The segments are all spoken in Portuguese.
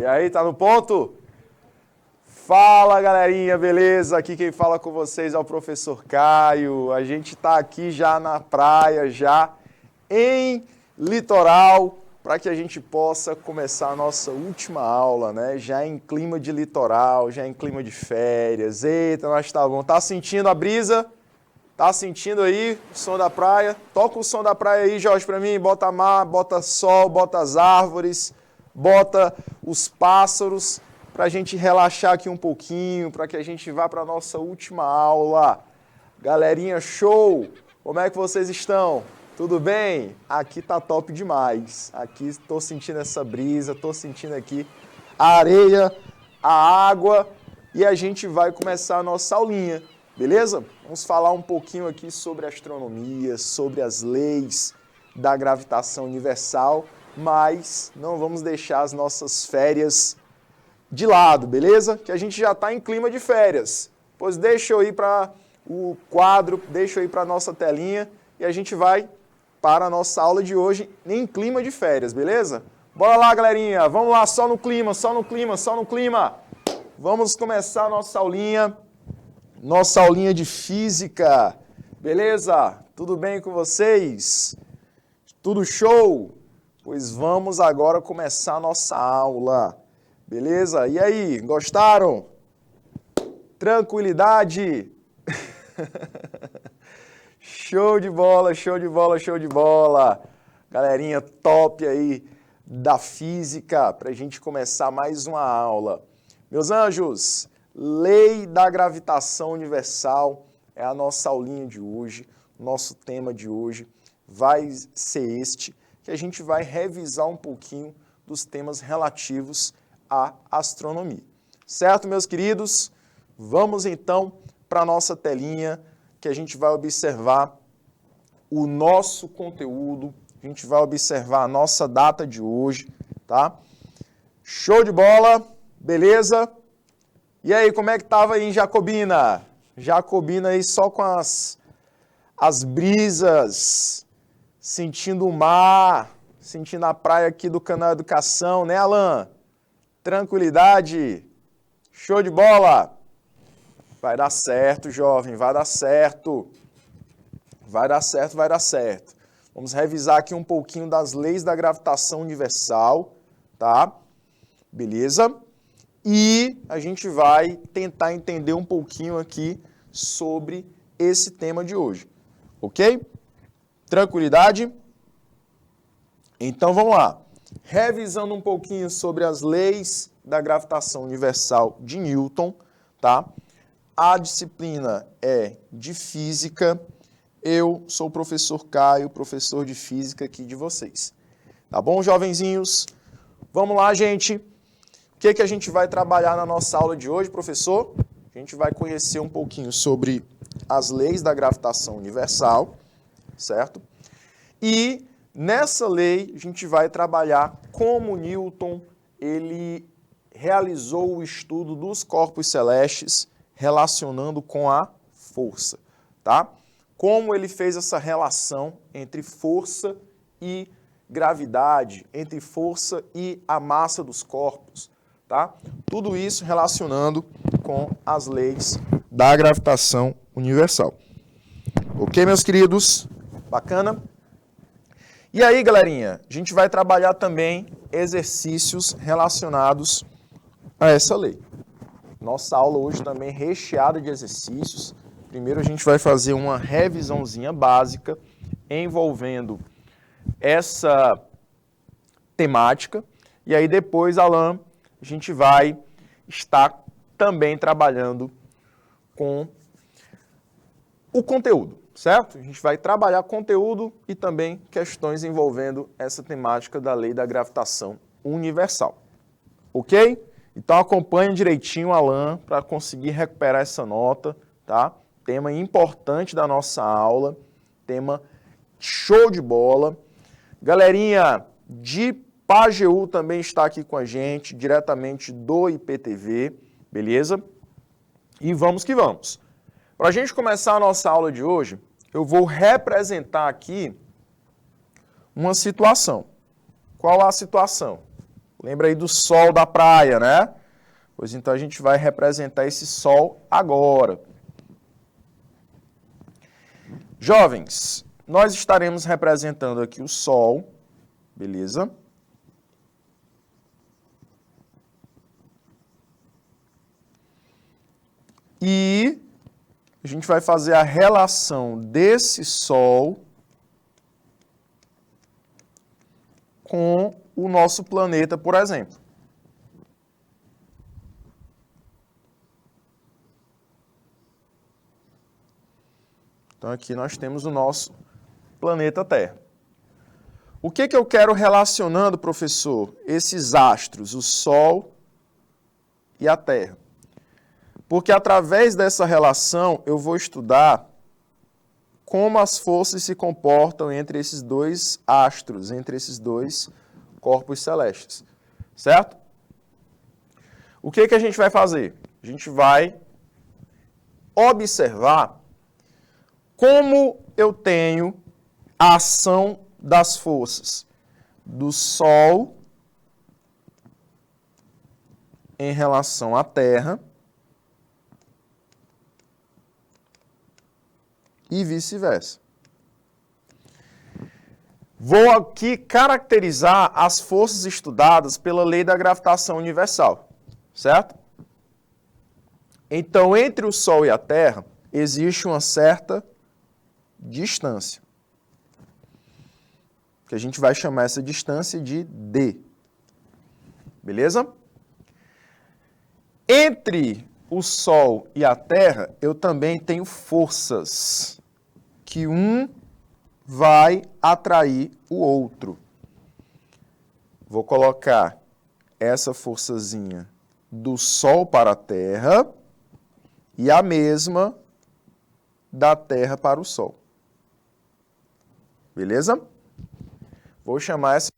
aí, tá no ponto? Fala, galerinha, beleza? Aqui quem fala com vocês é o professor Caio. A gente tá aqui já na praia, já em litoral, para que a gente possa começar a nossa última aula, né? Já em clima de litoral, já em clima de férias. Eita, mas tá bom. Tá sentindo a brisa? Tá sentindo aí o som da praia? Toca o som da praia aí, Jorge, pra mim. Bota mar, bota sol, bota as árvores, bota os pássaros, para a gente relaxar aqui um pouquinho, para que a gente vá para a nossa última aula. Galerinha, show! Como é que vocês estão? Tudo bem? Aqui tá top demais. Aqui estou sentindo essa brisa, estou sentindo aqui a areia, a água, e a gente vai começar a nossa aulinha, beleza? Vamos falar um pouquinho aqui sobre astronomia, sobre as leis da gravitação universal, mas não vamos deixar as nossas férias de lado, beleza? Que a gente já está em clima de férias. Pois deixa eu ir para o quadro, deixa eu ir para a nossa telinha e a gente vai para a nossa aula de hoje em clima de férias, beleza? Bora lá, galerinha, vamos lá, só no clima, só no clima, só no clima. Vamos começar a nossa aulinha de física, beleza? Tudo bem com vocês? Tudo show? Pois vamos agora começar a nossa aula. Beleza? E aí, gostaram? Tranquilidade? Show de bola, show de bola, show de bola. Galerinha top aí da física, para a gente começar mais uma aula. Meus anjos, lei da gravitação universal é a nossa aulinha de hoje, nosso tema de hoje vai ser este, que a gente vai revisar um pouquinho dos temas relativos a astronomia. Certo, meus queridos? Vamos então para a nossa telinha, que a gente vai observar o nosso conteúdo, a gente vai observar a nossa data de hoje, tá? Show de bola, beleza? E aí, como é que estava aí em Jacobina? Jacobina aí só com as brisas, sentindo o mar, sentindo a praia aqui do Canal Educação, né, Alan? Tranquilidade, show de bola, vai dar certo, jovem, vai dar certo, vai dar certo, vai dar certo. Vamos revisar aqui um pouquinho das leis da gravitação universal, tá? Beleza? E a gente vai tentar entender um pouquinho aqui sobre esse tema de hoje, ok? Tranquilidade? Então vamos lá. Revisando um pouquinho sobre as leis da gravitação universal de Newton, tá? A disciplina é de física. Eu sou o professor Caio, professor de física aqui de vocês. Tá bom, jovenzinhos? Vamos lá, gente. O que a gente vai trabalhar na nossa aula de hoje, professor? A gente vai conhecer um pouquinho sobre as leis da gravitação universal, certo? E nessa lei, a gente vai trabalhar como Newton ele realizou o estudo dos corpos celestes relacionando com a força, tá? Como ele fez essa relação entre força e gravidade, entre força e a massa dos corpos, tá? Tudo isso relacionando com as leis da gravitação universal. Ok, meus queridos? Bacana? E aí, galerinha, a gente vai trabalhar também exercícios relacionados a essa lei. Nossa aula hoje também é recheada de exercícios. Primeiro a gente vai fazer uma revisãozinha básica envolvendo essa temática. E aí depois, Alan, a gente vai estar também trabalhando com o conteúdo. Certo? A gente vai trabalhar conteúdo e também questões envolvendo essa temática da lei da gravitação universal. Ok? Então acompanhe direitinho, Alan, para conseguir recuperar essa nota, tá? Tema importante da nossa aula, tema show de bola. Galerinha de Pajeú também está aqui com a gente, diretamente do IPTV, beleza? E vamos que vamos. Para a gente começar a nossa aula de hoje, eu vou representar aqui uma situação. Qual a situação? Lembra aí do sol da praia, né? Pois então a gente vai representar esse sol agora. Jovens, nós estaremos representando aqui o sol, beleza? E a gente vai fazer a relação desse sol com o nosso planeta, por exemplo. Então aqui nós temos o nosso planeta Terra. O que eu quero relacionando, professor? Esses astros, o Sol e a Terra. Porque através dessa relação eu vou estudar como as forças se comportam entre esses dois astros, entre esses dois corpos celestes. Certo? O que a gente vai fazer? A gente vai observar como eu tenho a ação das forças do Sol em relação à Terra e vice-versa. Vou aqui caracterizar as forças estudadas pela lei da gravitação universal, certo? Então, entre o Sol e a Terra, existe uma certa distância, que a gente vai chamar essa distância de D. Beleza? Entre o Sol e a Terra, eu também tenho forças, que um vai atrair o outro. Vou colocar essa forçazinha do Sol para a Terra e a mesma da Terra para o Sol. Beleza? Vou chamar essa.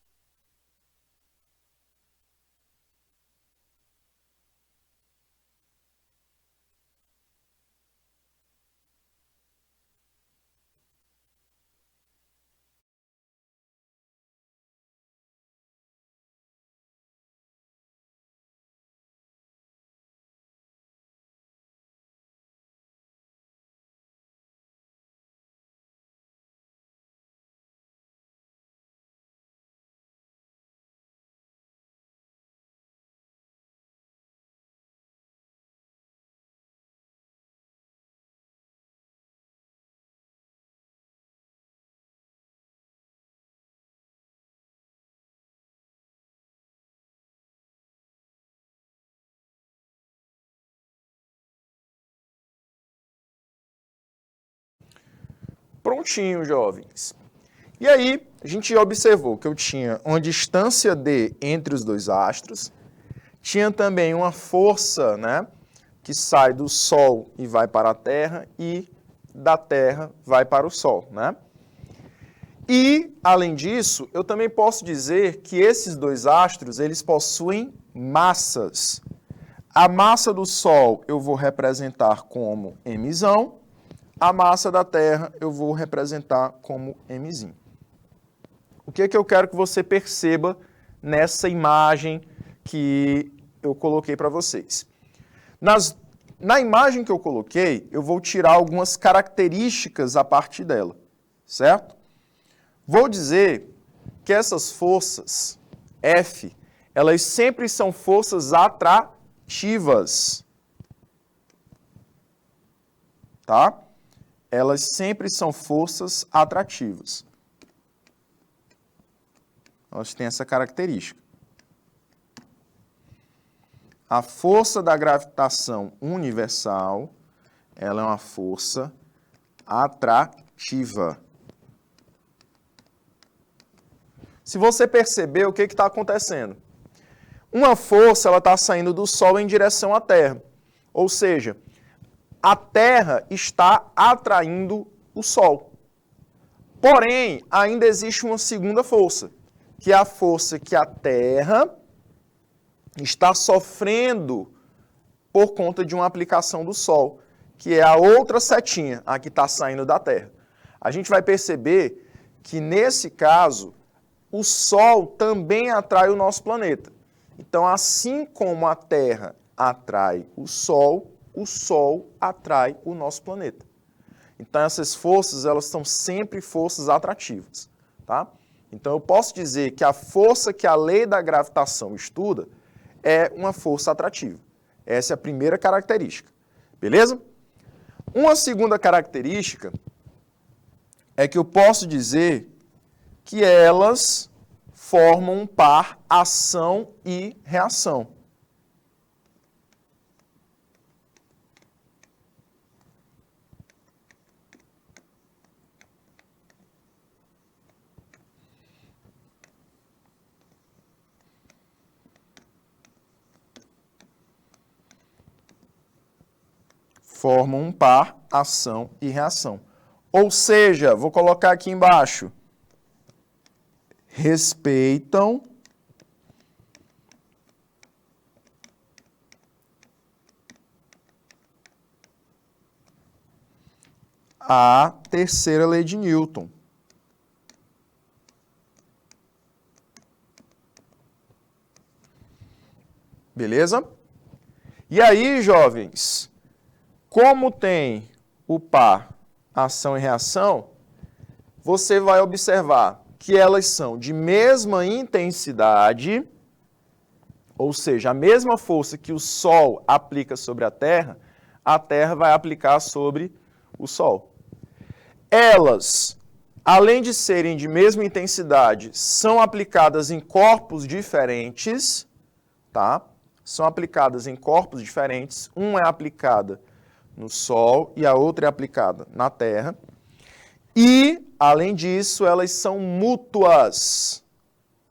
Prontinho, jovens. E aí, a gente observou que eu tinha uma distância D entre os dois astros, tinha também uma força, né, que sai do Sol e vai para a Terra, e da Terra vai para o Sol, né? E, além disso, eu também posso dizer que esses dois astros, eles possuem massas. A massa do Sol eu vou representar como Mzão, a massa da Terra eu vou representar como Mzinho. O que eu quero que você perceba nessa imagem que eu coloquei para vocês? Na imagem que eu coloquei, eu vou tirar algumas características a partir dela, certo? Vou dizer que essas forças, F, elas sempre são forças atrativas. Tá? Elas sempre são forças atrativas. Elas têm essa característica. A força da gravitação universal, ela é uma força atrativa. Se você perceber, o que está acontecendo? Uma força ela está saindo do Sol em direção à Terra. Ou seja, a Terra está atraindo o Sol. Porém, ainda existe uma segunda força, que é a força que a Terra está sofrendo por conta de uma aplicação do Sol, que é a outra setinha, a que está saindo da Terra. A gente vai perceber que, nesse caso, o Sol também atrai o nosso planeta. Então, assim como a Terra atrai o Sol atrai o nosso planeta. Então, essas forças, elas são sempre forças atrativas, tá? Então, eu posso dizer que a força que a lei da gravitação estuda é uma força atrativa. Essa é a primeira característica, beleza? Uma segunda característica é que eu posso dizer que elas formam um par ação e reação. Formam um par ação e reação. Ou seja, vou colocar aqui embaixo, respeitam a terceira lei de Newton. Beleza? E aí, jovens, como tem o par ação e reação, você vai observar que elas são de mesma intensidade, ou seja, a mesma força que o Sol aplica sobre a Terra vai aplicar sobre o Sol. Elas, além de serem de mesma intensidade, são aplicadas em corpos diferentes, tá? São aplicadas em corpos diferentes. Uma é aplicada no Sol e a outra é aplicada na Terra. E, além disso, elas são mútuas.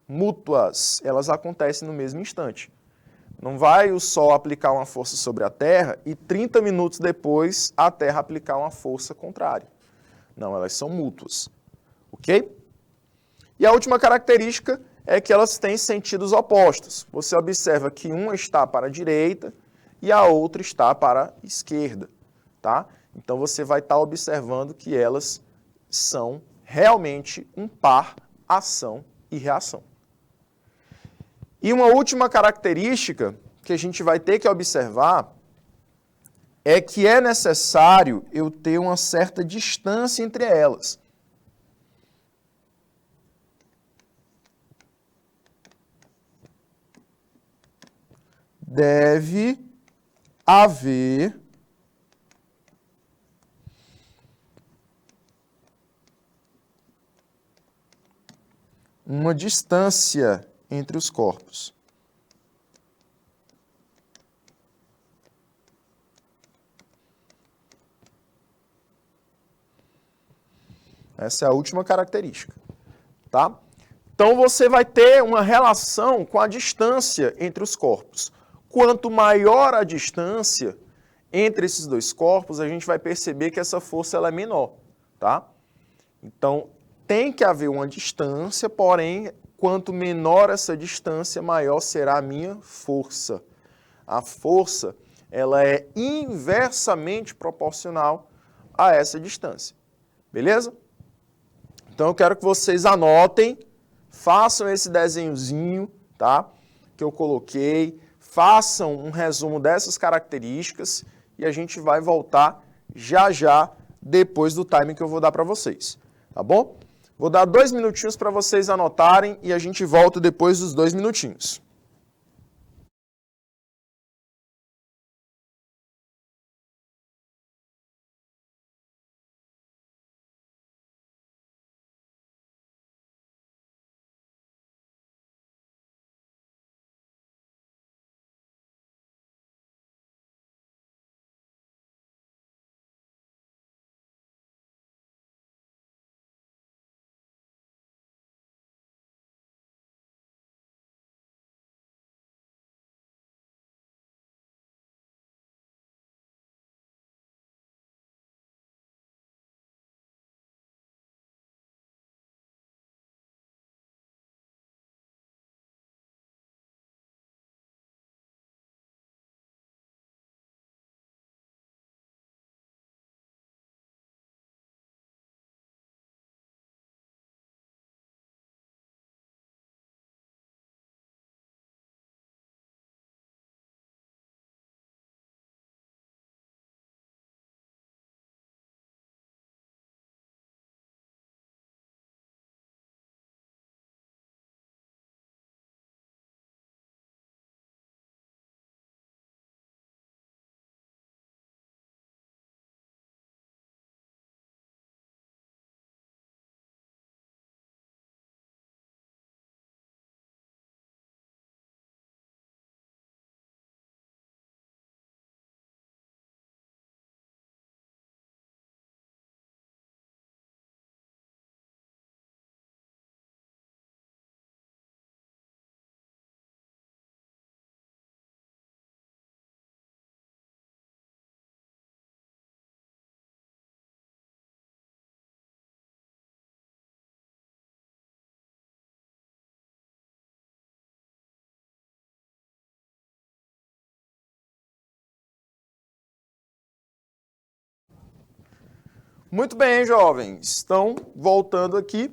Mútuas. Elas acontecem no mesmo instante. Não vai o Sol aplicar uma força sobre a Terra e 30 minutos depois a Terra aplicar uma força contrária. Não, elas são mútuas. Ok? E a última característica é que elas têm sentidos opostos. Você observa que uma está para a direita e a outra está para a esquerda. Tá? Então você vai estar observando que elas são realmente um par ação e reação. E uma última característica que a gente vai ter que observar é que é necessário eu ter uma certa distância entre elas. Deve haver uma distância entre os corpos. Essa é a última característica, tá? Então você vai ter uma relação com a distância entre os corpos. Quanto maior a distância entre esses dois corpos, a gente vai perceber que essa força ela é menor, tá? Então tem que haver uma distância, porém, quanto menor essa distância, maior será a minha força. A força ela é inversamente proporcional a essa distância. Beleza? Então eu quero que vocês anotem, façam esse desenhozinho, tá? Que eu coloquei, façam um resumo dessas características e a gente vai voltar já já depois do time que eu vou dar para vocês, tá bom? Vou dar 2 minutinhos para vocês anotarem e a gente volta depois dos 2 minutinhos. Muito bem, jovens. Então, voltando aqui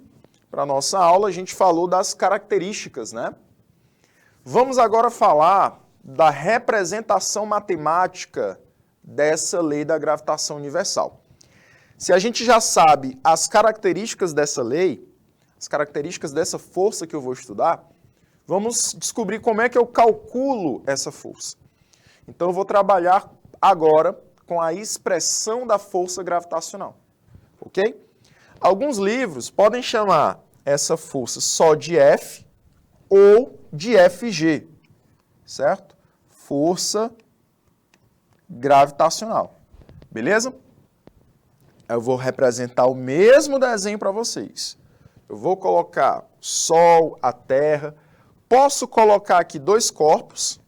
para a nossa aula, a gente falou das características, né? Vamos agora falar da representação matemática dessa lei da gravitação universal. Se a gente já sabe as características dessa lei, as características dessa força que eu vou estudar, vamos descobrir como é que eu calculo essa força. Então, eu vou trabalhar agora com a expressão da força gravitacional, ok? Alguns livros podem chamar essa força só de F ou de FG, certo? Força gravitacional, beleza? Eu vou representar o mesmo desenho para vocês. Eu vou colocar Sol, a Terra. Posso colocar aqui dois corpos.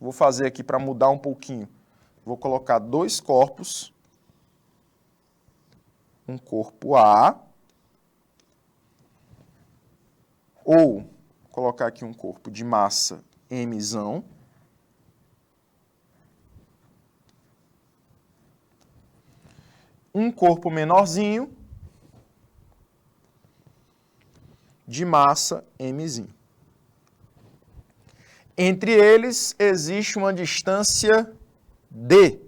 Vou fazer aqui para mudar um pouquinho. Vou colocar dois corpos. Um corpo A. Ou colocar aqui um corpo de massa Mzão. Um corpo menorzinho de massa Mzinho. Entre eles existe uma distância D.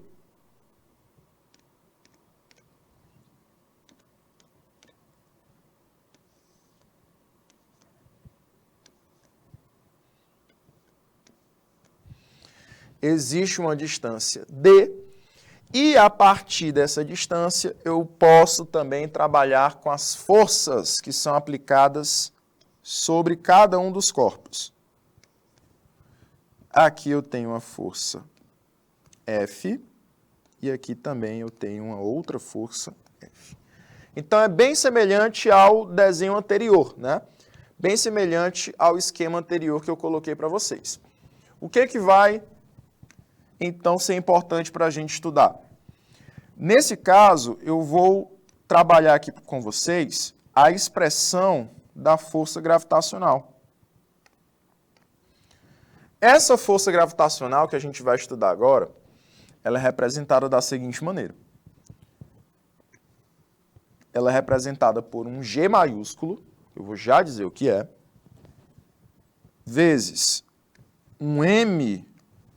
Existe uma distância D. E a partir dessa distância, eu posso também trabalhar com as forças que são aplicadas sobre cada um dos corpos. Aqui eu tenho uma força F e aqui também eu tenho uma outra força F. Então é bem semelhante ao desenho anterior, né? Bem semelhante ao esquema anterior que eu coloquei para vocês. O que vai então ser importante para a gente estudar? Nesse caso, eu vou trabalhar aqui com vocês a expressão da força gravitacional. Essa força gravitacional que a gente vai estudar agora, ela é representada da seguinte maneira. Ela é representada por um G maiúsculo, eu vou já dizer o que é, vezes um M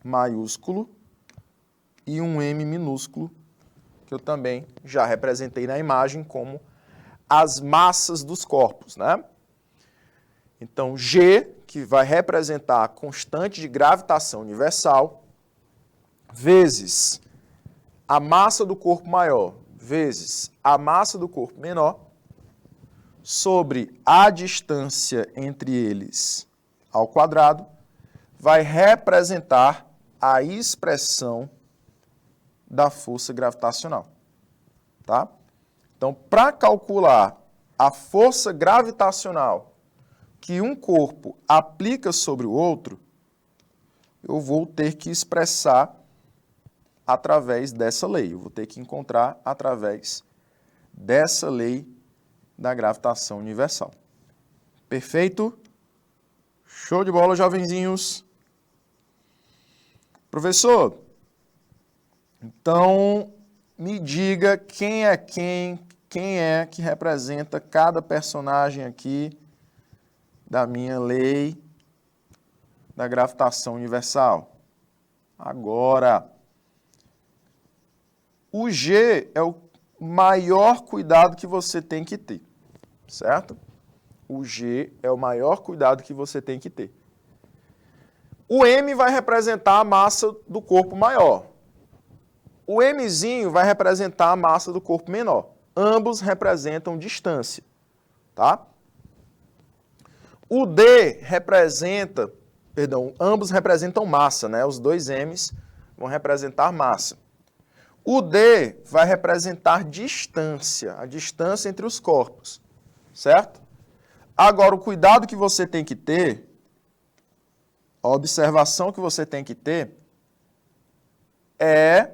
maiúsculo e um M minúsculo, que eu também já representei na imagem como as massas dos corpos, né? Então, G, que vai representar a constante de gravitação universal, vezes a massa do corpo maior, vezes a massa do corpo menor, sobre a distância entre eles ao quadrado, vai representar a expressão da força gravitacional, tá? Então, para calcular a força gravitacional que um corpo aplica sobre o outro, eu vou ter que expressar através dessa lei. Eu vou ter que encontrar através dessa lei da gravitação universal. Perfeito? Show de bola, jovenzinhos. Professor, então me diga quem é que representa cada personagem aqui da minha lei da gravitação universal. Agora, o G é o maior cuidado que você tem que ter, certo? O G é o maior cuidado que você tem que ter. O M vai representar a massa do corpo maior. O Mzinho vai representar a massa do corpo menor. Ambos representam distância, tá? O D representa, ambos representam massa, né? Os dois M's vão representar massa. O D vai representar distância, a distância entre os corpos, certo? Agora, o cuidado que você tem que ter, a observação que você tem que ter é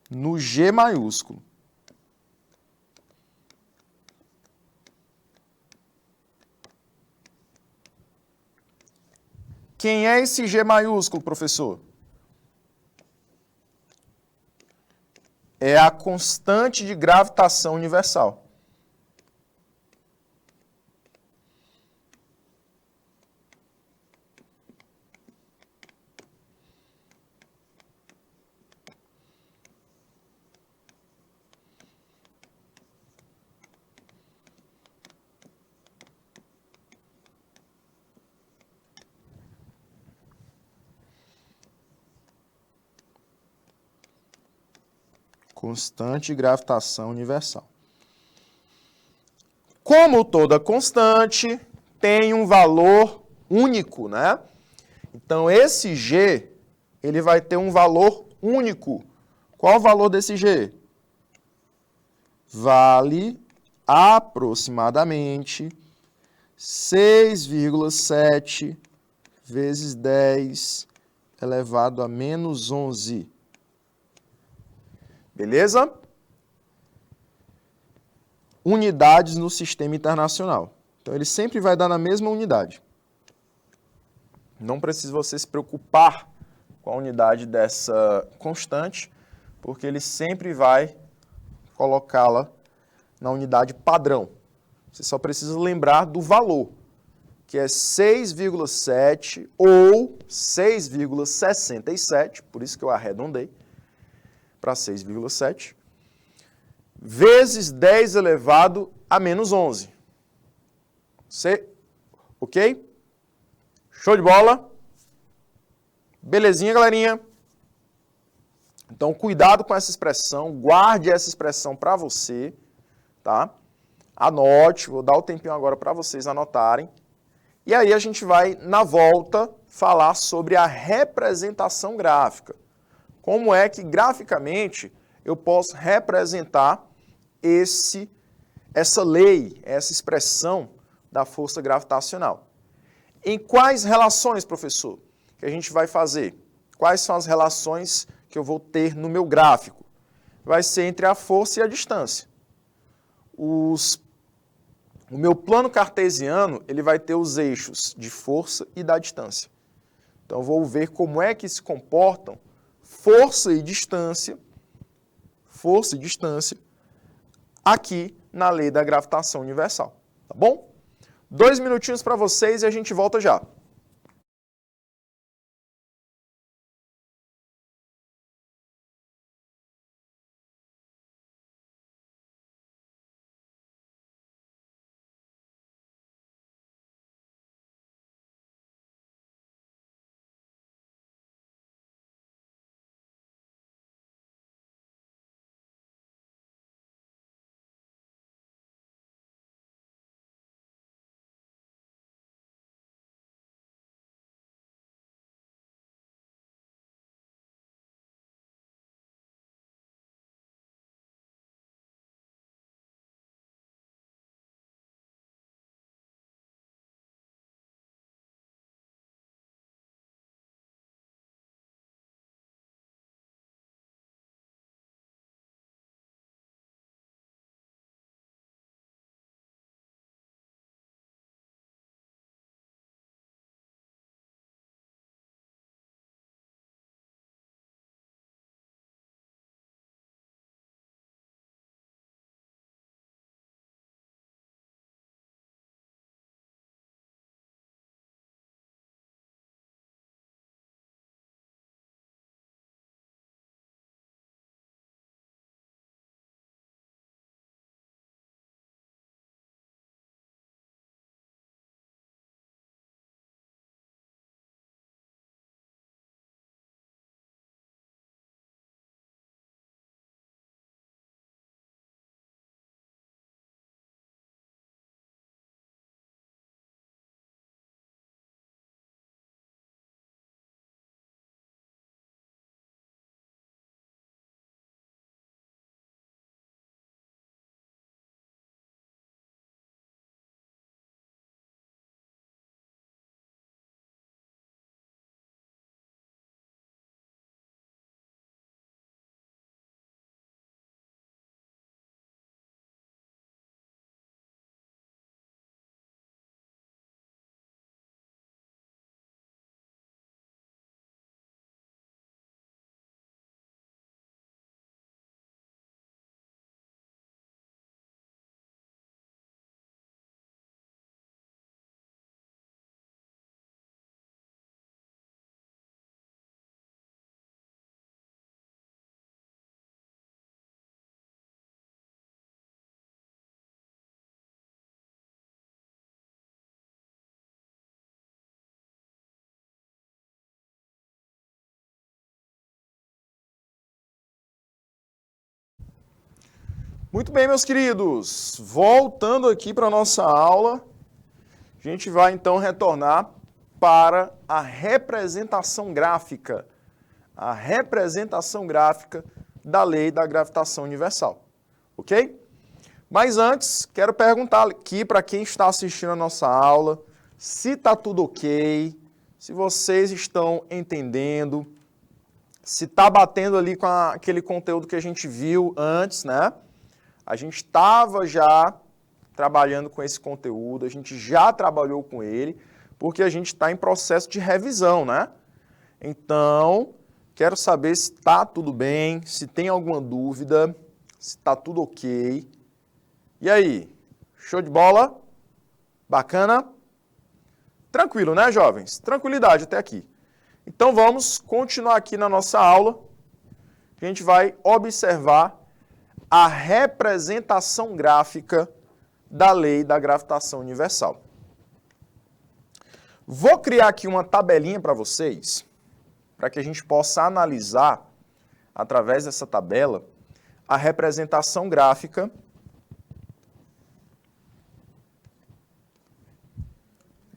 no G maiúsculo. Quem é esse G maiúsculo, professor? é a constante de gravitação universal. Constante de gravitação universal. Como toda constante, tem um valor único, né? Então, esse G, ele vai ter um valor único. Qual o valor desse G? Vale aproximadamente 6,7 vezes 10 elevado a menos 11. Beleza? Unidades no sistema internacional. Então, ele sempre vai dar na mesma unidade. Não precisa você se preocupar com a unidade dessa constante, porque ele sempre vai colocá-la na unidade padrão. Você só precisa lembrar do valor, que é 6,7 ou 6,67, por isso que eu arredondei para 6,7, vezes 10 elevado a menos 11. Ok? Show de bola? Belezinha, galerinha? Então, cuidado com essa expressão, guarde essa expressão para você, tá? Anote, vou dar o tempinho agora para vocês anotarem. E aí a gente vai, na volta, falar sobre a representação gráfica. Como é que, graficamente, eu posso representar essa lei, essa expressão da força gravitacional. Em quais relações, professor, que a gente vai fazer? Quais são as relações que eu vou ter no meu gráfico? Vai ser entre a força e a distância. O meu plano cartesiano, ele vai ter os eixos de força e da distância. Então, eu vou ver como é que se comportam força e distância aqui na lei da gravitação universal. Tá bom? 2 minutinhos para vocês e a gente volta já. Muito bem, meus queridos. Voltando aqui para a nossa aula, a gente vai então retornar para a representação gráfica. A representação gráfica da lei da gravitação universal. Ok? Mas antes, quero perguntar aqui para quem está assistindo a nossa aula, se está tudo ok, se vocês estão entendendo, se está batendo ali com aquele conteúdo que a gente viu antes, né? A gente estava já trabalhando com esse conteúdo, a gente já trabalhou com ele, porque a gente está em processo de revisão, né? Então, quero saber se está tudo bem, se tem alguma dúvida, se está tudo ok. E aí, show de bola? Bacana? Tranquilo, né, jovens? Tranquilidade até aqui. Então, vamos continuar aqui na nossa aula. A gente vai observar a representação gráfica da lei da gravitação universal. Vou criar aqui uma tabelinha para vocês, para que a gente possa analisar, através dessa tabela, a representação gráfica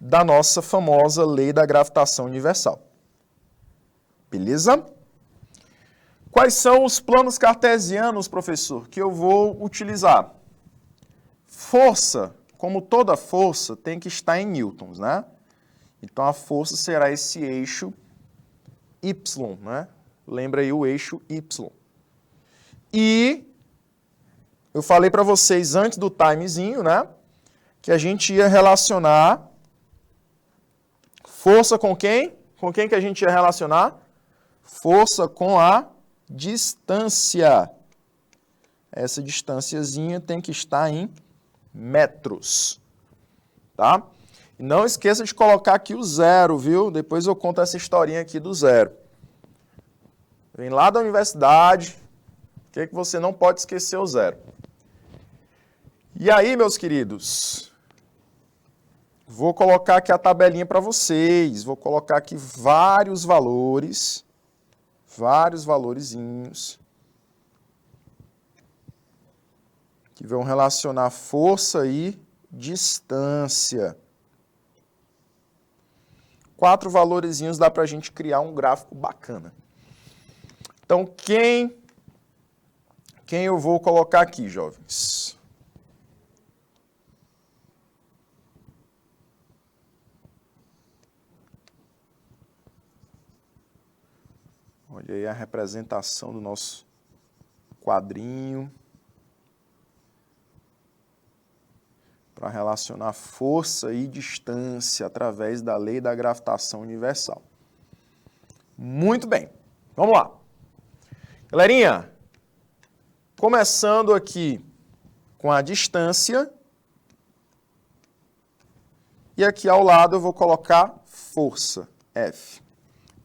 da nossa famosa lei da gravitação universal. Beleza? Quais são os planos cartesianos, professor, que eu vou utilizar? Força, como toda força, tem que estar em newtons, né? Então, a força será esse eixo Y, né? Lembra aí o eixo Y. E eu falei para vocês antes do timezinho, né? Que a gente ia relacionar força com quem? Com quem que a gente ia relacionar? Força com a distância. Essa distânciazinha tem que estar em metros, tá? E não esqueça de colocar aqui o zero, viu? Depois eu conto essa historinha aqui do zero. Vem lá da universidade, o que você não pode esquecer o zero. E aí, meus queridos, vou colocar aqui a tabelinha para vocês, vou colocar aqui vários valorezinhos, que vão relacionar força e distância. 4 valorezinhos dá para a gente criar um gráfico bacana. Então, quem eu vou colocar aqui, jovens? Olha aí a representação do nosso quadrinho. Para relacionar força e distância através da lei da gravitação universal. Muito bem, vamos lá. Galerinha, começando aqui com a distância. E aqui ao lado eu vou colocar força, F.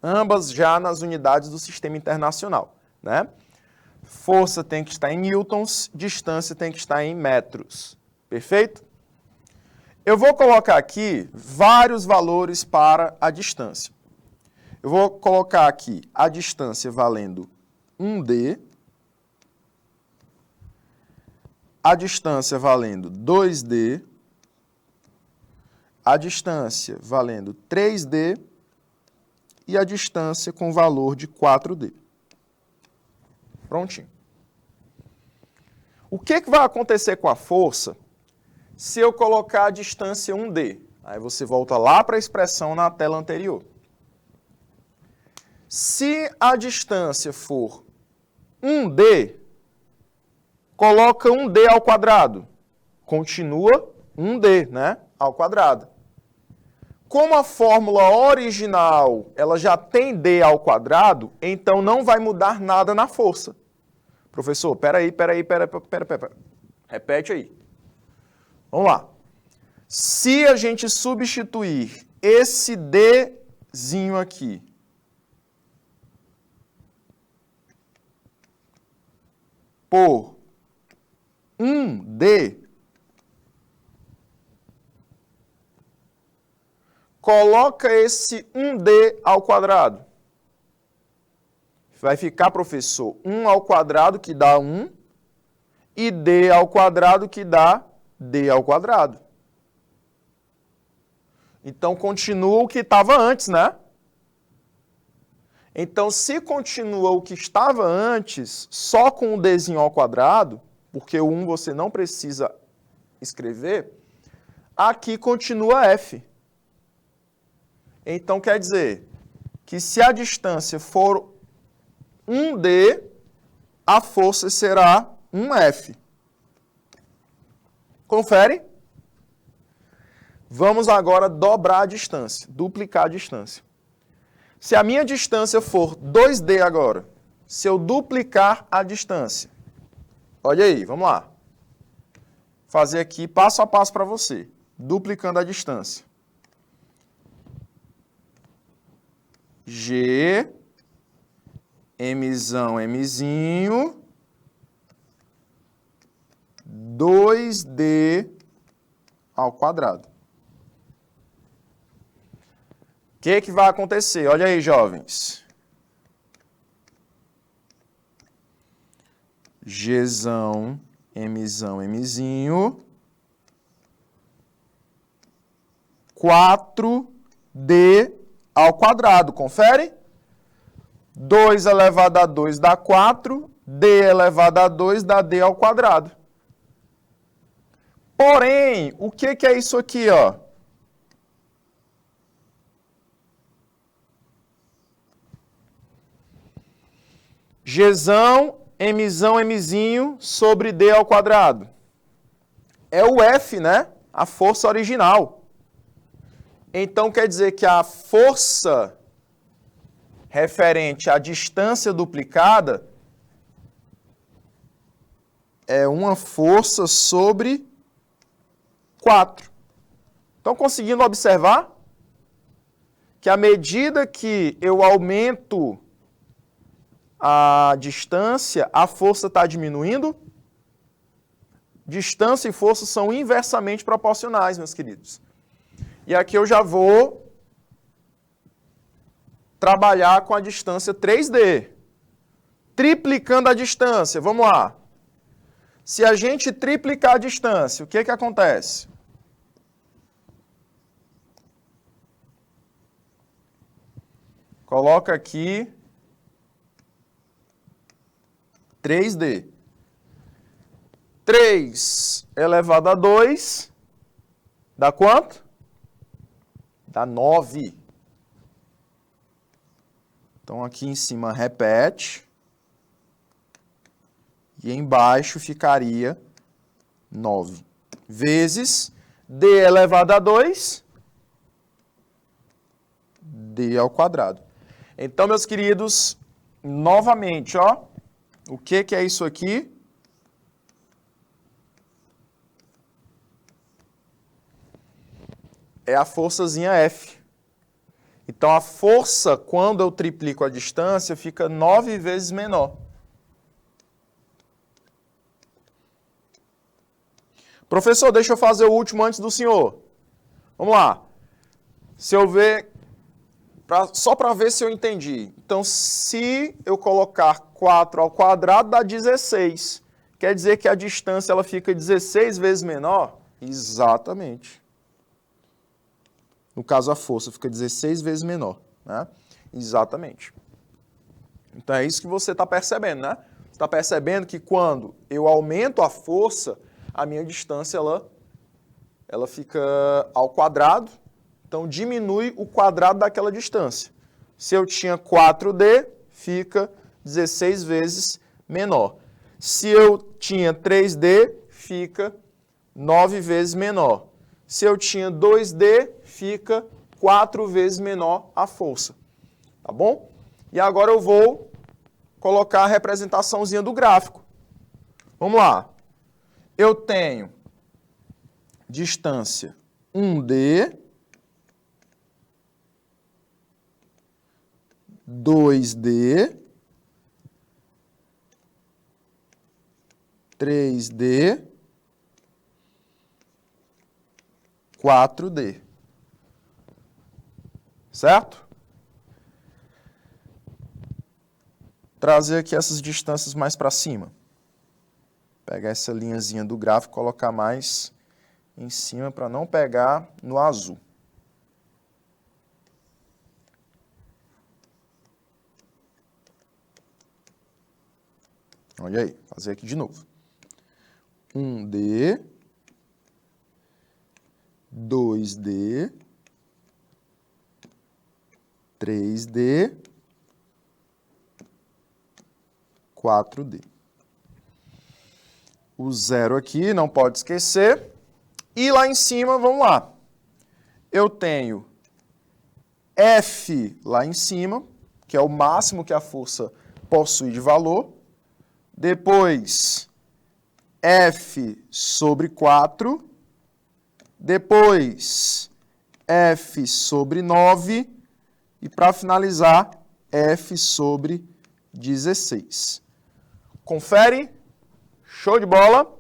Ambas já nas unidades do Sistema Internacional, né? Força tem que estar em newtons, distância tem que estar em metros. Perfeito? Eu vou colocar aqui vários valores para a distância. Eu vou colocar aqui a distância valendo 1D, a distância valendo 2D, a distância valendo 3D e a distância com valor de 4D. Prontinho. O que vai acontecer com a força se eu colocar a distância 1D? Aí você volta lá para a expressão na tela anterior. Se a distância for 1D, coloca 1D ao quadrado. Continua 1D, né? Ao quadrado. Como a fórmula original ela já tem D ao quadrado, então não vai mudar nada na força. Professor, peraí. Repete aí. Vamos lá. Se a gente substituir esse Dzinho aqui por 1D, coloca esse 1D ao quadrado. Vai ficar, professor, 1 ao quadrado, que dá 1, e d ao quadrado, que dá d ao quadrado. Então, continua o que estava antes, né? Então, se continua o que estava antes, só com o dzinho ao quadrado, porque o 1 você não precisa escrever, aqui continua f. Então, quer dizer que se a distância for 1d, a força será 1f. Confere? Vamos agora dobrar a distância, duplicar a distância. Se a minha distância for 2d agora, se eu duplicar a distância, olha aí, vamos lá. Fazer aqui passo a passo para você, duplicando a distância. G, mzão, mzinho, 2d ao quadrado. O que vai acontecer? Olha aí, jovens. Gzão, mzão, mzinho, 4d ao quadrado. Confere? 2 elevado a 2 dá 4, d elevado a 2 dá d ao quadrado. Porém, o que é isso aqui, ó? Gzão, mzão, mzinho sobre d ao quadrado. É o F, né? A força original. Então, quer dizer que a força referente à distância duplicada é uma força sobre 4. Estão conseguindo observar que à medida que eu aumento a distância, a força está diminuindo? Distância e força são inversamente proporcionais, meus queridos. E aqui eu já vou trabalhar com a distância 3D. Triplicando a distância, vamos lá. Se a gente triplicar a distância, o que acontece? Coloca aqui 3D. 3 elevado a 2 dá quanto? Dá 9. Então, aqui em cima repete. E embaixo ficaria 9. Vezes d elevado a 2, d ao quadrado. Então, meus queridos, novamente, ó, o que é isso aqui? É a forçazinha F. Então, a força, quando eu triplico a distância, fica 9 vezes menor. Professor, deixa eu fazer o último antes do senhor. Vamos lá. Se eu ver, só para ver se eu entendi. Então, se eu colocar 4 ao quadrado, dá 16. Quer dizer que a distância ela fica 16 vezes menor? Exatamente. No caso, a força fica 16 vezes menor, né? Exatamente. Então, é isso que você está percebendo, né? Você está percebendo que quando eu aumento a força, a minha distância ela fica ao quadrado, então diminui o quadrado daquela distância. Se eu tinha 4D, fica 16 vezes menor. Se eu tinha 3D, fica 9 vezes menor. Se eu tinha 2D, fica 4 vezes menor a força. Tá bom? E agora eu vou colocar a representaçãozinha do gráfico. Vamos lá. Eu tenho distância 1D, 2D, 3D, 4D. Certo? Trazer aqui essas distâncias mais para cima. pegar essa linhazinha do gráfico e colocar mais em cima para não pegar no azul. Olha aí, vou fazer aqui de novo. 1D, 2D, 3D, 4D. O zero aqui, não pode esquecer. E lá em cima, vamos lá. Eu tenho F lá em cima, que é o máximo que a força possui de valor. Depois, F sobre 4. Depois, F sobre 9. E para finalizar, F sobre 16. Confere? Show de bola?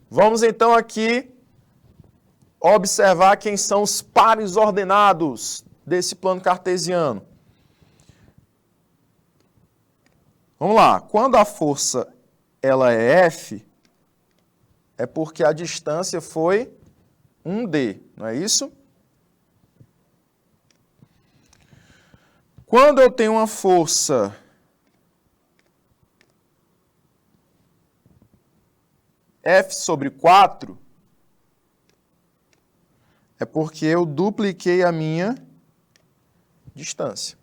Vamos então aqui observar quem são os pares ordenados desse plano cartesiano. Vamos lá. Quando a força ela é F, é porque a distância foi 1D, não é isso? Quando eu tenho uma força F sobre 4, é porque eu dupliquei a minha distância.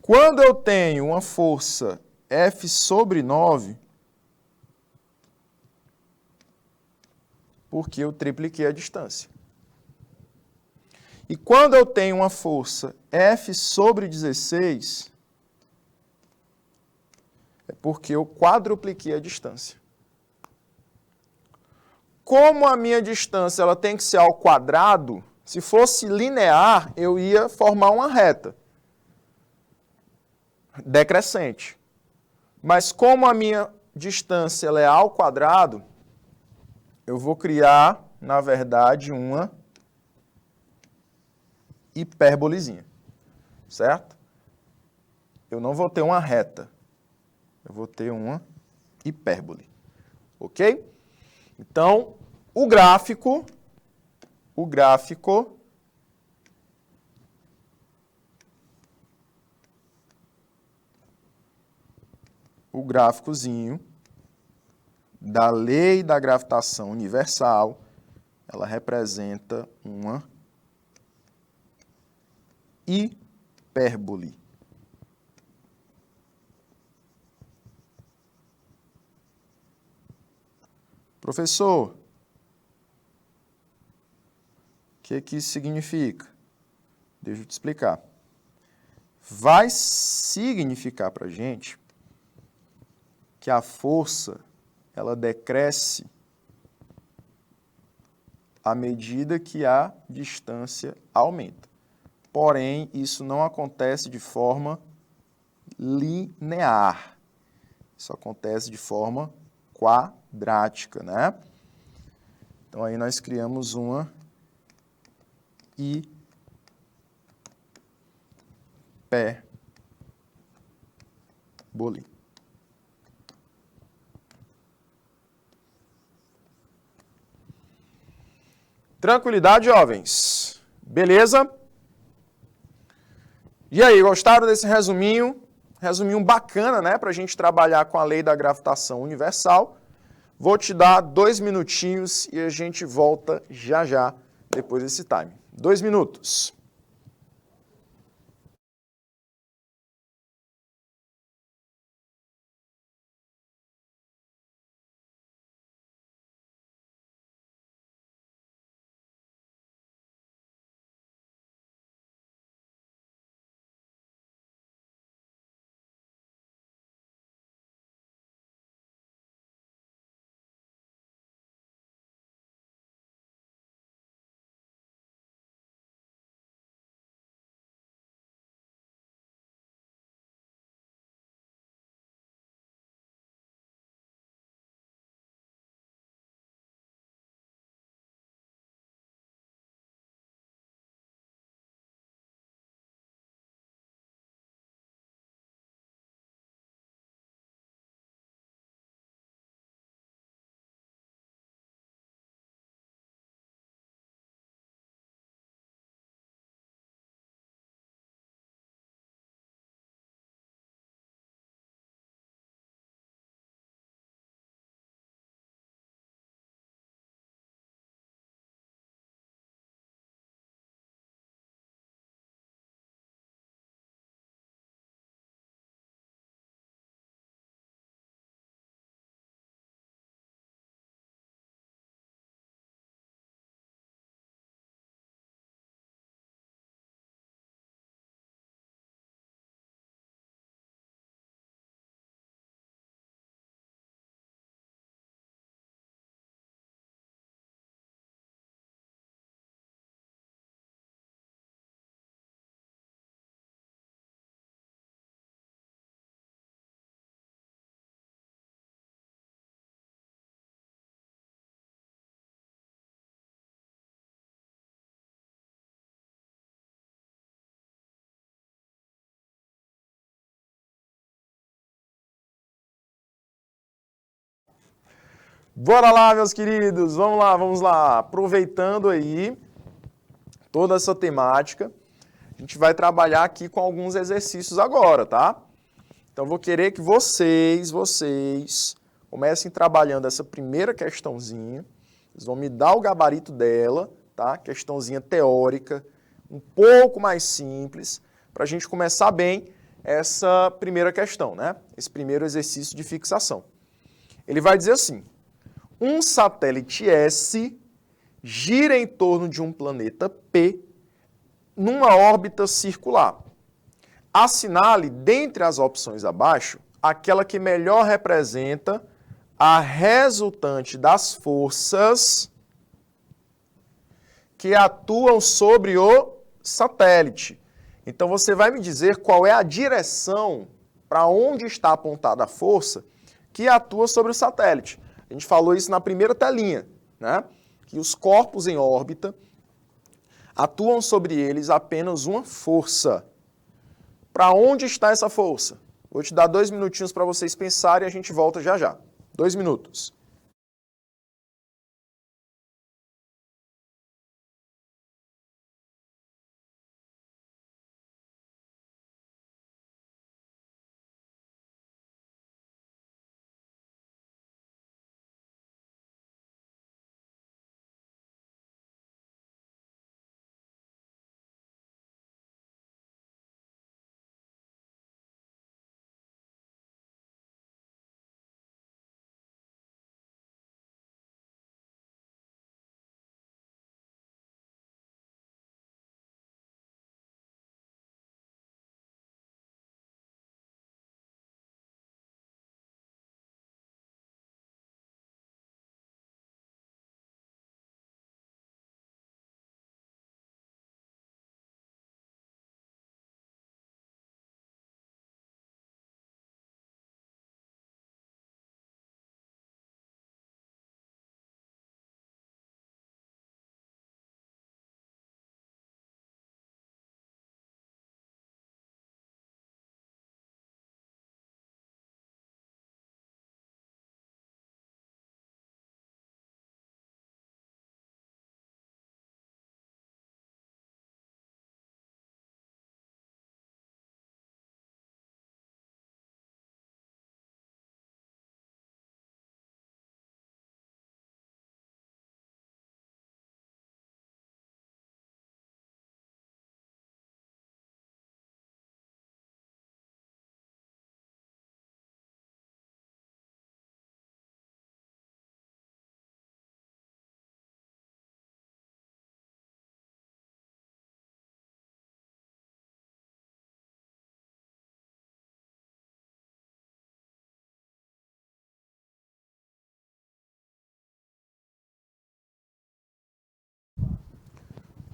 Quando eu tenho uma força F sobre 9, porque eu tripliquei a distância. E quando eu tenho uma força F sobre 16, é porque eu quadrupliquei a distância. Como a minha distância ela tem que ser ao quadrado, se fosse linear, eu ia formar uma reta decrescente. Mas como a minha distância ela é ao quadrado, eu vou criar, na verdade, uma hipérbolizinha, certo? Eu não vou ter uma reta, eu vou ter uma hipérbole, ok? Então, o gráfico o gráficozinho da lei da gravitação universal, ela representa uma hipérbole. Professor, o que isso significa? Deixa eu te explicar. Vai significar para a gente que a força ela decresce à medida que a distância aumenta. Porém, isso não acontece de forma linear. Isso acontece de forma quadrática, né? Então, aí nós criamos uma hipérbole. Tranquilidade, jovens? Beleza? E aí, gostaram desse resuminho? Resuminho bacana, né? Para a gente trabalhar com a lei da gravitação universal. Vou te dar 2 minutinhos e a gente volta já já depois desse time. 2 minutos. Bora lá, meus queridos, vamos lá. Aproveitando aí toda essa temática, a gente vai trabalhar aqui com alguns exercícios agora, tá? Então, vou querer que vocês comecem trabalhando essa primeira questãozinha. Vocês vão me dar o gabarito dela, tá? Questãozinha teórica, um pouco mais simples, para a gente começar bem essa primeira questão, né? Esse primeiro exercício de fixação. Ele vai dizer assim: um satélite S gira em torno de um planeta P numa órbita circular. Assinale, dentre as opções abaixo, aquela que melhor representa a resultante das forças que atuam sobre o satélite. Então, você vai me dizer qual é a direção para onde está apontada a força que atua sobre o satélite. A gente falou isso na primeira telinha, né? Que os corpos em órbita atuam sobre eles apenas uma força. Para onde está essa força? Vou te dar 2 minutinhos para vocês pensarem e a gente volta já já. 2 minutos.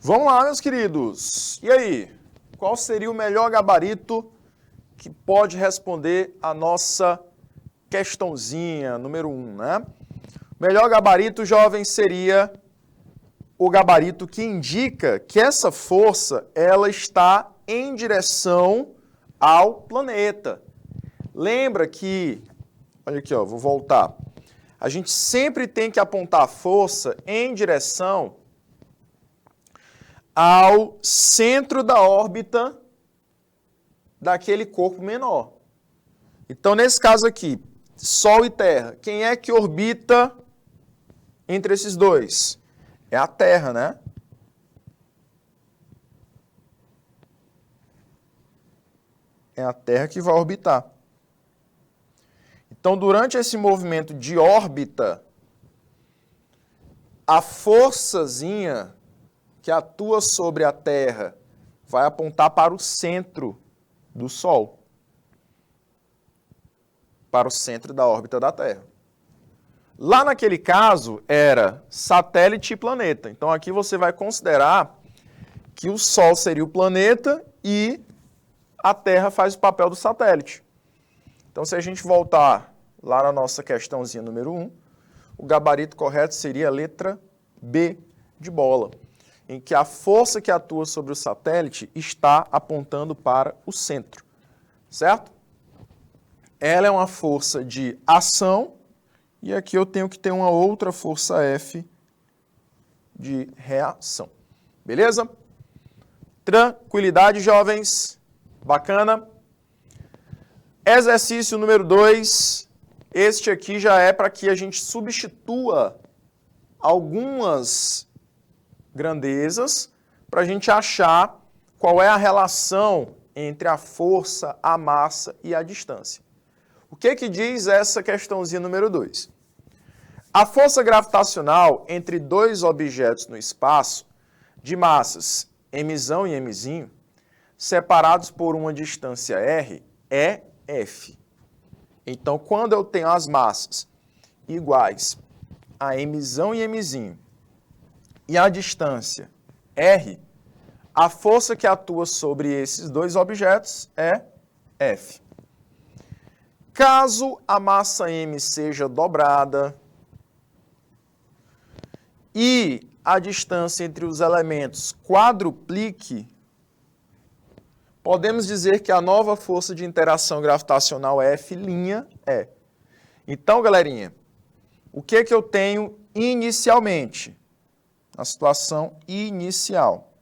Vamos lá, meus queridos. E aí? Qual seria o melhor gabarito que pode responder a nossa questãozinha número 1, né? O melhor gabarito, jovem, seria o gabarito que indica que essa força ela está em direção ao planeta. Lembra que, olha aqui, ó, vou voltar. A gente sempre tem que apontar a força em direção ao centro da órbita daquele corpo menor. Então, nesse caso aqui, Sol e Terra, quem é que orbita entre esses dois? É a Terra, né? É a Terra que vai orbitar. Então, durante esse movimento de órbita, a forçazinha que atua sobre a Terra vai apontar para o centro do Sol, para o centro da órbita da Terra. Lá naquele caso, era satélite e planeta. Então, aqui você vai considerar que o Sol seria o planeta e a Terra faz o papel do satélite. Então, se a gente voltar lá na nossa questãozinha número 1, o gabarito correto seria a letra B de bola, em que a força que atua sobre o satélite está apontando para o centro, certo? Ela é uma força de ação E aqui eu tenho que ter uma outra força F de reação. Beleza? Tranquilidade, jovens? Bacana? Exercício número 2. Este aqui já é para que a gente substitua algumas grandezas para a gente achar qual é a relação entre a força, a massa e a distância. O que que diz essa questãozinha número 2? A força gravitacional entre dois objetos no espaço, de massas mzão e mzinho, separados por uma distância r, é F. Então, quando eu tenho as massas iguais a mzão e mzinho e a distância r, a força que atua sobre esses dois objetos é F. Caso a massa m seja dobrada e a distância entre os elementos quadruplique, podemos dizer que a nova força de interação gravitacional F' é. Então, galerinha, o que que eu tenho inicialmente? Na situação inicial.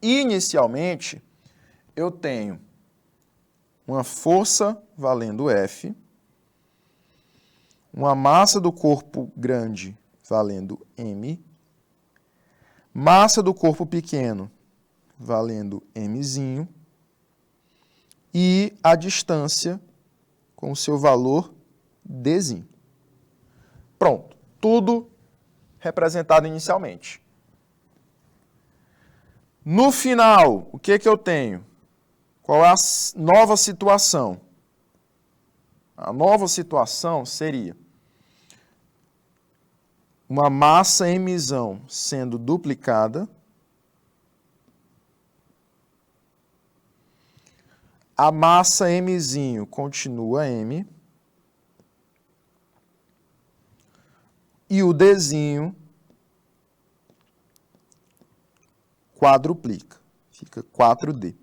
Inicialmente, eu tenho uma força valendo F, uma massa do corpo grande valendo M, massa do corpo pequeno valendo Mzinho e a distância com o seu valor Dzinho. Pronto, tudo representado inicialmente. No final, o que que eu tenho? Qual é a nova situação? A nova situação seria uma massa mzão sendo duplicada, a massa mzinho continua m, e o dzinho quadruplica, fica 4D.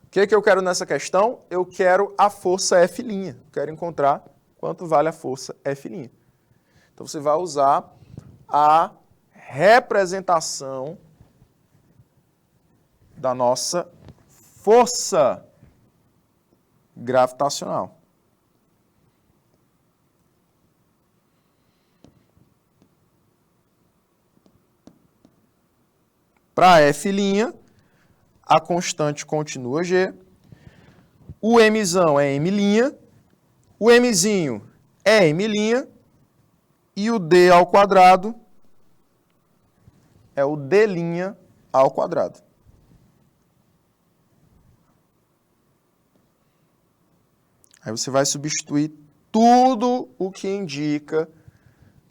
O que que eu quero nessa questão? Eu quero a força F', quero encontrar quanto vale a força F'. Então, você vai usar a representação da nossa força gravitacional. Para F', a constante continua G, o mzão é m', o mzinho é m', e o d ao quadrado é o d' ao quadrado. Aí você vai substituir tudo o que indica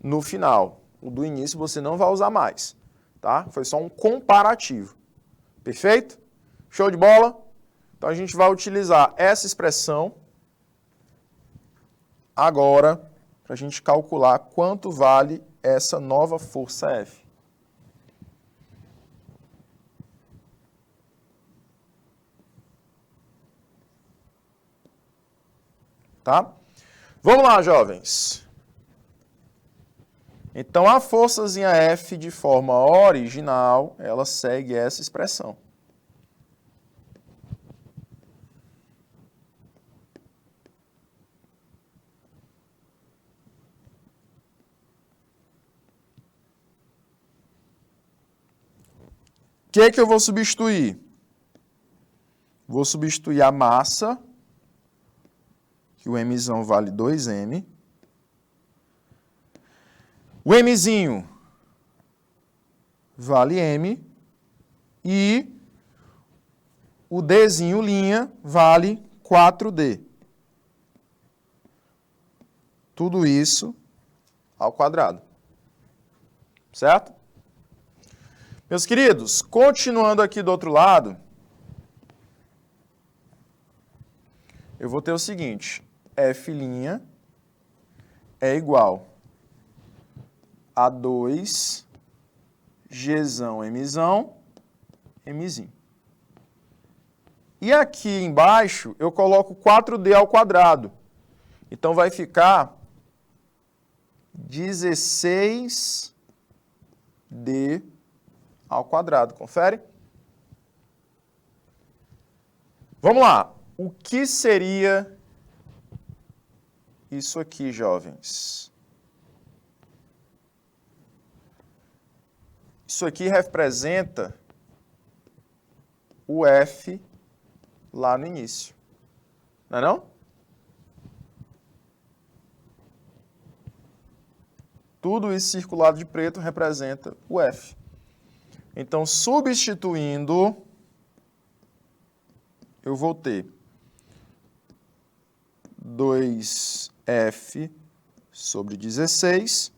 no final. O do início você não vai usar mais, tá? Foi só um comparativo. Perfeito? Show de bola? Então a gente vai utilizar essa expressão agora para a gente calcular quanto vale essa nova força F. Tá? Vamos lá, jovens. Então, a forçazinha F, de forma original, ela segue essa expressão. O que que eu vou substituir? Vou substituir a massa, que o mzão vale 2m. O mzinho vale m. E o dzinho' vale 4d. Tudo isso ao quadrado. Certo? Meus queridos, continuando aqui do outro lado, eu vou ter o seguinte, F' é igual a 2 Gzão, Mzão, Mzinho. E aqui embaixo eu coloco 4D ao quadrado. Então vai ficar 16D ao quadrado. Confere? Vamos lá. O que seria isso aqui, jovens? Isso aqui representa o F lá no início. Não é não? Tudo isso circulado de preto representa o F. Então, substituindo, eu vou ter 2F sobre 16,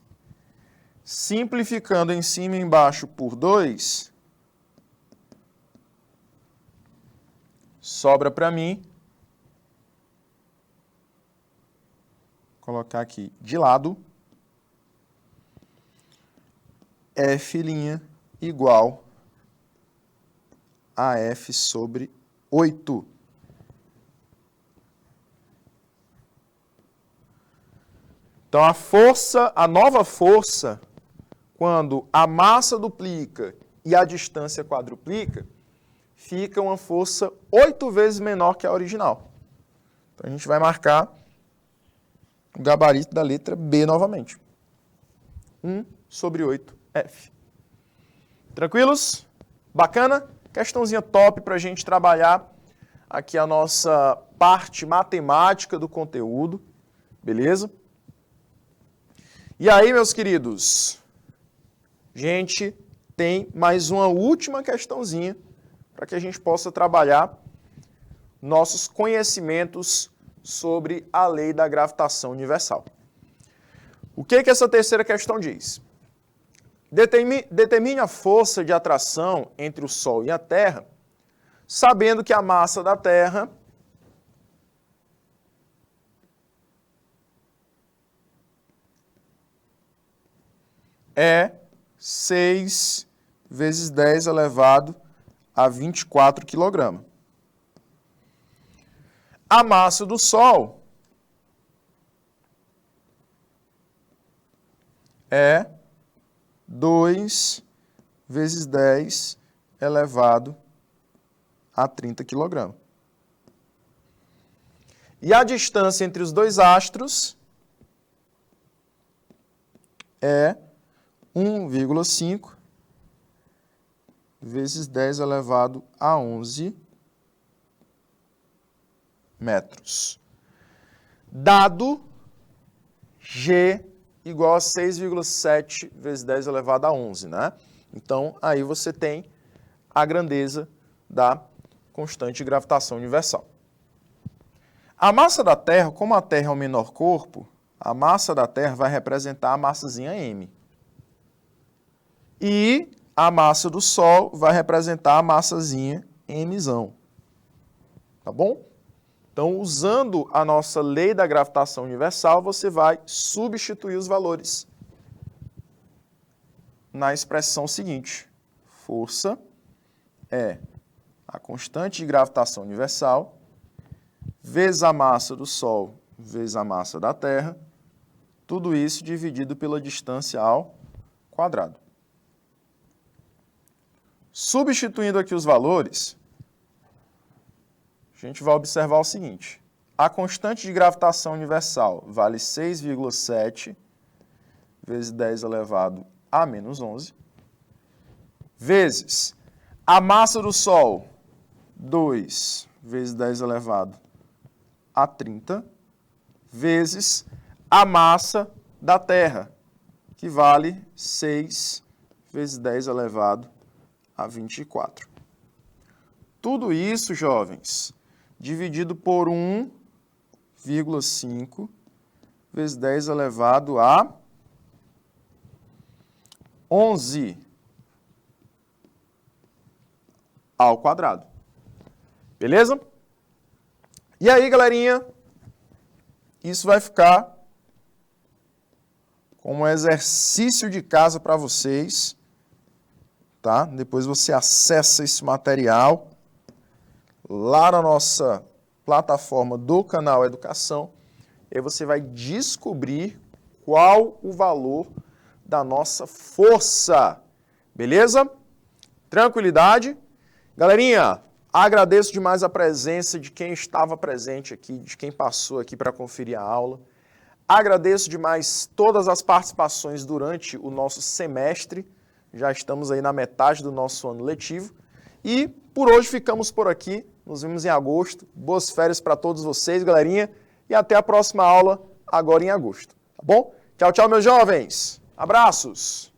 simplificando em cima e embaixo por 2, sobra para mim, colocar aqui de lado, F' igual a F sobre 8. Então, a nova força, quando a massa duplica e a distância quadruplica, fica uma força 8 vezes menor que a original. Então, a gente vai marcar o gabarito da letra B novamente. 1 sobre 8F. Tranquilos? Bacana? Questãozinha top para a gente trabalhar aqui a nossa parte matemática do conteúdo. Beleza? E aí, meus queridos, a gente tem mais uma última questãozinha para que a gente possa trabalhar nossos conhecimentos sobre a lei da gravitação universal. O que essa terceira questão diz? Determine a força de atração entre o Sol e a Terra, sabendo que a massa da Terra é 6 vezes 10 elevado a 24 kg. A massa do Sol é 2 vezes 10 elevado a 30 kg. E a distância entre os dois astros é 1,5 vezes 10 elevado a 11 metros. Dado G igual a 6,7 vezes 10 elevado a 11, né? Então, aí você tem a grandeza da constante de gravitação universal. A massa da Terra, como a Terra é o menor corpo, a massa da Terra vai representar a massazinha M. E a massa do Sol vai representar a massazinha Mzão. Tá bom? Então, usando a nossa lei da gravitação universal, você vai substituir os valores na expressão seguinte. Força é a constante de gravitação universal vezes a massa do Sol vezes a massa da Terra, tudo isso dividido pela distância ao quadrado. Substituindo aqui os valores, a gente vai observar o seguinte. A constante de gravitação universal vale 6,7 vezes 10 elevado a menos 11, vezes a massa do Sol, 2 vezes 10 elevado a 30, vezes a massa da Terra, que vale 6 vezes 10 elevado a 24. Tudo isso, jovens, dividido por 1,5 vezes 10 elevado a 11 ao quadrado. Beleza? E aí, galerinha, isso vai ficar como um exercício de casa para vocês, tá? Depois você acessa esse material lá na nossa plataforma do canal Educação, e aí você vai descobrir qual o valor da nossa força, beleza? Tranquilidade? Galerinha, agradeço demais a presença de quem estava presente aqui, de quem passou aqui para conferir a aula. Agradeço demais todas as participações durante o nosso semestre, já estamos aí na metade do nosso ano letivo, e por hoje ficamos por aqui, nos vemos em agosto, boas férias para todos vocês, galerinha, e até a próxima aula, agora em agosto, tá bom? Tchau, tchau, meus jovens, abraços!